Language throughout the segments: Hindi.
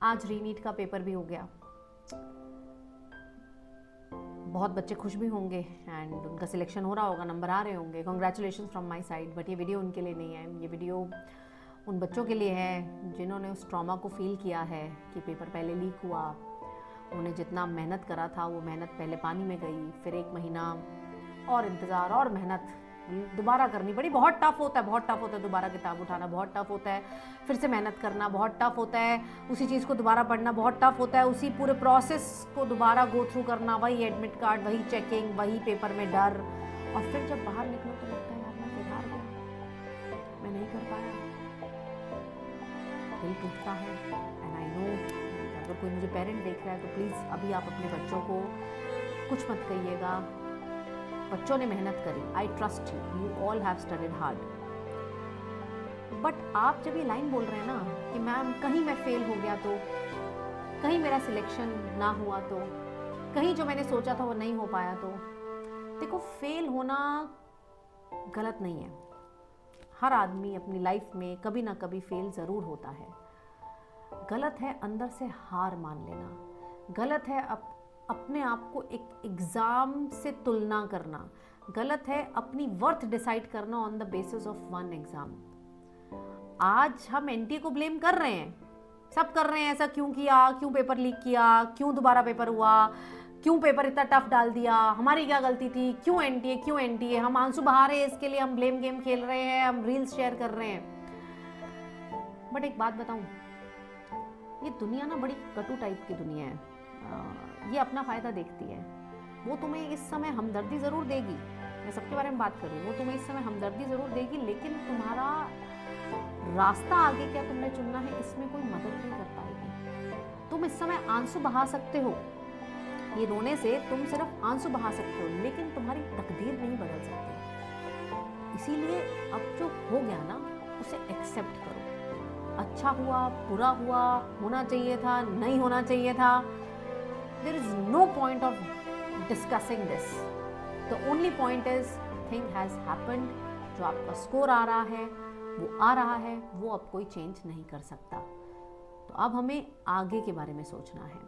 आज रीनीट का पेपर भी हो गया। बहुत बच्चे खुश भी होंगे एंड उनका सिलेक्शन हो रहा होगा, नंबर आ रहे होंगे। Congratulation from my side. But ये वीडियो उनके लिए नहीं है, ये वीडियो उन बच्चों के लिए है जिन्होंने उस ट्रॉमा को फील किया है कि पेपर पहले लीक हुआ, उन्हें जितना मेहनत करा था वो मेहनत पहले पानी में गई, फिर 1 महीना और इंतज़ार और मेहनत दोबारा करनी पड़ी। बहुत टफ होता है, बहुत टफ होता है दोबारा किताब उठाना, बहुत टफ होता है फिर से मेहनत करना, बहुत टफ होता है उसी चीज़ को दोबारा पढ़ना, बहुत टफ होता है उसी पूरे प्रोसेस को दोबारा गो थ्रू करना, वही एडमिट कार्ड, वही चेकिंग, वही पेपर में डर। और फिर जब बाहर निकलो तो लगता है यार मैं फिर हार गया, मैं नहीं कर पाया, दिल टूटता है। एंड आई नो अगर कोई मुझे पेरेंट देख रहा है तो प्लीज़ अभी आप अपने बच्चों को कुछ मत कहिएगा। बच्चों ने मेहनत करी, I trust you, you all have studied hard. But आप जब ये लाइन बोल रहे हैं ना कि मैम कहीं मैं फेल हो गया तो, कहीं मेरा सिलेक्शन ना हुआ तो, कहीं जो मैंने सोचा था वो नहीं हो पाया तो, देखो फेल होना गलत नहीं है। हर आदमी अपनी लाइफ में कभी ना कभी फेल ज़रूर होता है। गलत है अंदर से हार मान लेना, गलत है अपने आप को एक एग्ज़ाम से तुलना करना, गलत है अपनी वर्थ डिसाइड करना on the basis of one exam. आज हम एनटीए को ब्लेम कर रहे हैं, सब कर रहे हैं, ऐसा क्यों किया, क्यों पेपर लीक किया, क्यों दोबारा पेपर हुआ, क्यों पेपर इतना टफ डाल दिया, हमारी क्या गलती थी, क्यों एनटीए, क्यों एनटीए। हम आंसू बहा रहे हैं, इसके लिए हम ब्लेम गेम खेल रहे हैं, हम रील्स शेयर कर रहे हैं। बट एक बात बताऊं, ये दुनिया ना बड़ी कटु टाइप की दुनिया है। ये अपना फ़ायदा देखती है। वो तुम्हें इस समय हमदर्दी ज़रूर देगी, मैं सबके बारे में बात कर रही हूँ, वो तुम्हें इस समय हमदर्दी ज़रूर देगी, लेकिन तुम्हारा रास्ता आगे क्या तुमने चुनना है इसमें कोई मदद नहीं कर पाएगी। तुम इस समय आंसू बहा सकते हो, ये रोने से तुम सिर्फ आंसू बहा सकते हो, लेकिन तुम्हारी तकदीर नहीं बदल सकती। इसीलिए अब जो हो गया ना उसे एक्सेप्ट करो। अच्छा हुआ, बुरा हुआ, होना चाहिए था, नहीं होना चाहिए था, there is no point of discussing this. The only point is thing has happened. जो आपका स्कोर आ रहा है वो आ रहा है, वो अब कोई चेंज नहीं कर सकता। तो अब हमें आगे के बारे में सोचना है।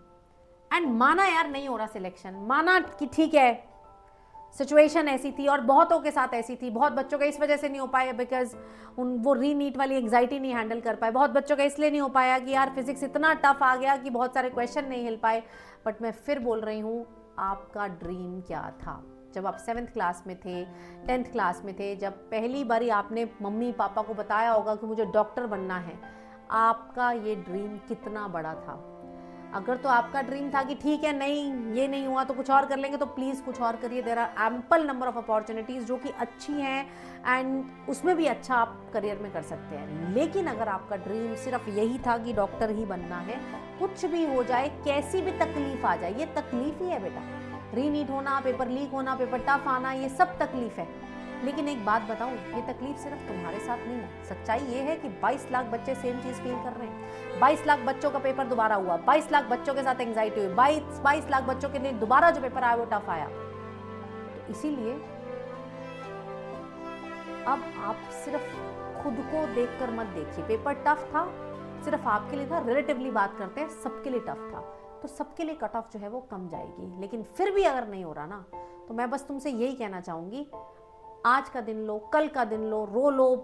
एंड माना यार नहीं हो रहा सिलेक्शन, माना कि ठीक है सिचुएशन ऐसी थी और बहुतों के साथ ऐसी थी, बहुत बच्चों का इस वजह से नहीं हो पाया बिकॉज वो रीनीट वाली एंग्जाइटी नहीं हैंडल कर पाए, बहुत बच्चों का इसलिए नहीं हो पाया कि यार फिजिक्स इतना टफ आ गया कि बहुत सारे क्वेश्चन नहीं हिल पाए। बट मैं फिर बोल रही हूँ, आपका ड्रीम क्या था जब आप 7th क्लास में थे, 10th क्लास में थे, जब पहली बारी आपने मम्मी पापा को बताया होगा कि मुझे डॉक्टर बनना है, आपका ये ड्रीम कितना बड़ा था। अगर तो आपका ड्रीम था कि ठीक है नहीं ये नहीं हुआ तो कुछ और कर लेंगे, तो प्लीज़ कुछ और करिए। There are ample number of opportunities जो कि अच्छी हैं एंड उसमें भी अच्छा आप करियर में कर सकते हैं। लेकिन अगर आपका ड्रीम सिर्फ यही था कि डॉक्टर ही बनना है, कुछ भी हो जाए, कैसी भी तकलीफ आ जाए, ये तकलीफ ही है बेटा। रीनीट होना, पेपर लीक होना, पेपर टफ आना, ये सब तकलीफ है। लेकिन एक बात बताऊं, ये तकलीफ सिर्फ तुम्हारे साथ नहीं है। सच्चाई ये है कि 22 लाख बच्चे सेम चीज़ फील कर रहे हैं। 22 लाख बच्चों का पेपर दोबारा हुआ, 22 लाख बच्चों के साथ एंग्जाइटी हुई, 22 लाख बच्चों के लिए दोबारा जो पेपर आया वो टफ आया। तो इसीलिए अब आप सिर्फ खुद को देखकर मत देखिए। पेपर टफ था, सिर्फ आपके लिए था, रिलेटिवली बात करते हैं, सबके लिए टफ था, तो सबके लिए कट ऑफ जो है वो कम जाएगी। लेकिन फिर भी अगर नहीं हो रहा ना, तो मैं बस तुमसे यही कहना चाहूँगी, आज का दिन लो, कल का दिन लो, रो लो,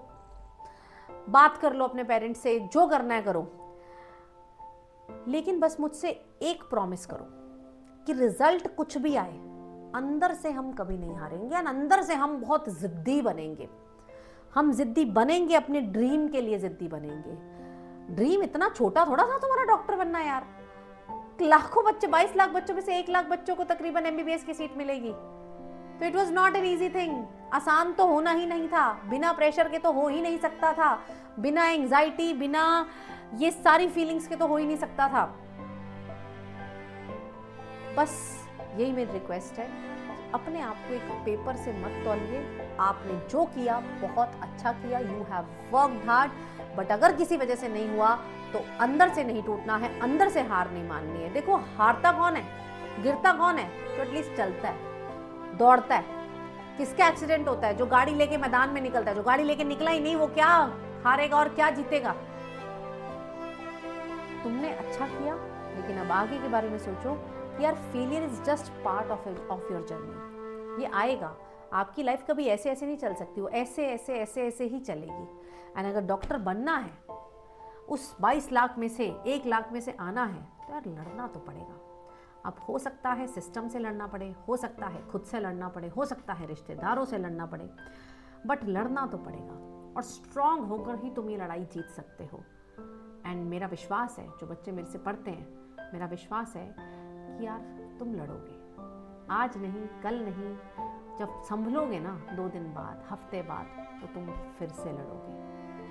बात कर लो अपने पेरेंट्स से, जो करना है करो, लेकिन बस मुझसे एक प्रॉमिस करो कि रिजल्ट कुछ भी आए, अंदर से हम कभी नहीं हारेंगे और अंदर से हम बहुत जिद्दी बनेंगे। हम जिद्दी बनेंगे, अपने ड्रीम के लिए जिद्दी बनेंगे। ड्रीम इतना छोटा थोड़ा था तुम्हारा डॉक्टर बनना यार। लाखों बच्चे, 22 लाख बच्चों में से 1 लाख बच्चों को तकरीबन एमबीबीएस की सीट मिलेगी। तो it was not an easy thing. आसान तो होना ही नहीं था, बिना प्रेशर के तो हो ही नहीं सकता था, बिना एंग्जाइटी, बिना ये सारी फीलिंग्स के तो हो ही नहीं सकता था। बस यही मेरी रिक्वेस्ट है, अपने आप को एक पेपर से मत तौलिए। आपने जो किया बहुत अच्छा किया, you have worked hard. But अगर किसी वजह से नहीं हुआ तो अंदर से नहीं टूटना है, अंदर से हार नहीं माननी है। देखो हारता कौन है, गिरता कौन है, तो एटलीस्ट चलता है, दौड़ता है। किसका एक्सीडेंट होता है? जो गाड़ी लेके मैदान में निकलता है। जो गाड़ी लेके निकला ही नहीं वो क्या हारेगा और क्या जीतेगा? तुमने अच्छा किया, लेकिन अब आगे के बारे में सोचो कि यार failure is just part of your journey. ये आएगा, आपकी लाइफ कभी ऐसे ऐसे नहीं चल सकती, वो ऐसे ऐसे ऐसे ऐसे ही चलेगी। एंड अगर डॉक्टर बनना है, उस 22 लाख में से 1 लाख में से आना है, तो यार लड़ना तो पड़ेगा। अब हो सकता है सिस्टम से लड़ना पड़े, हो सकता है खुद से लड़ना पड़े, हो सकता है रिश्तेदारों से लड़ना पड़े, बट लड़ना तो पड़ेगा। और स्ट्रांग होकर ही तुम ये लड़ाई जीत सकते हो। एंड मेरा विश्वास है, जो बच्चे मेरे से पढ़ते हैं, मेरा विश्वास है कि यार तुम लड़ोगे, आज नहीं कल नहीं, जब संभलोगे ना 2 दिन बाद, हफ्ते बाद, तो तुम फिर से लड़ोगे।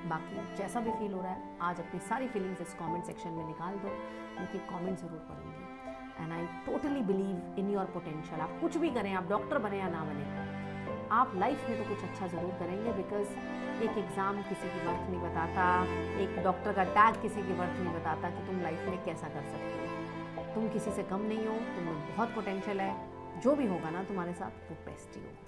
बाकी जैसा भी फील हो रहा है, आज अपनी सारी फीलिंग्स इस कमेंट सेक्शन में निकाल दो, उनकी कमेंट ज़रूर पढ़ूंगी। And I totally believe in your potential. आप कुछ भी करें, आप डॉक्टर बने या ना बने, आप लाइफ में तो कुछ अच्छा ज़रूर करेंगे। बिकॉज एक एग्ज़ाम किसी की वर्थ नहीं बताता, एक डॉक्टर का टैग किसी की वर्थ नहीं बताता कि तुम लाइफ में कैसा कर सकते हो। तुम किसी से कम नहीं हो, तुम्हें बहुत पोटेंशियल है। जो भी होगा ना तुम्हारे साथ, वो बेस्ट ही होगा।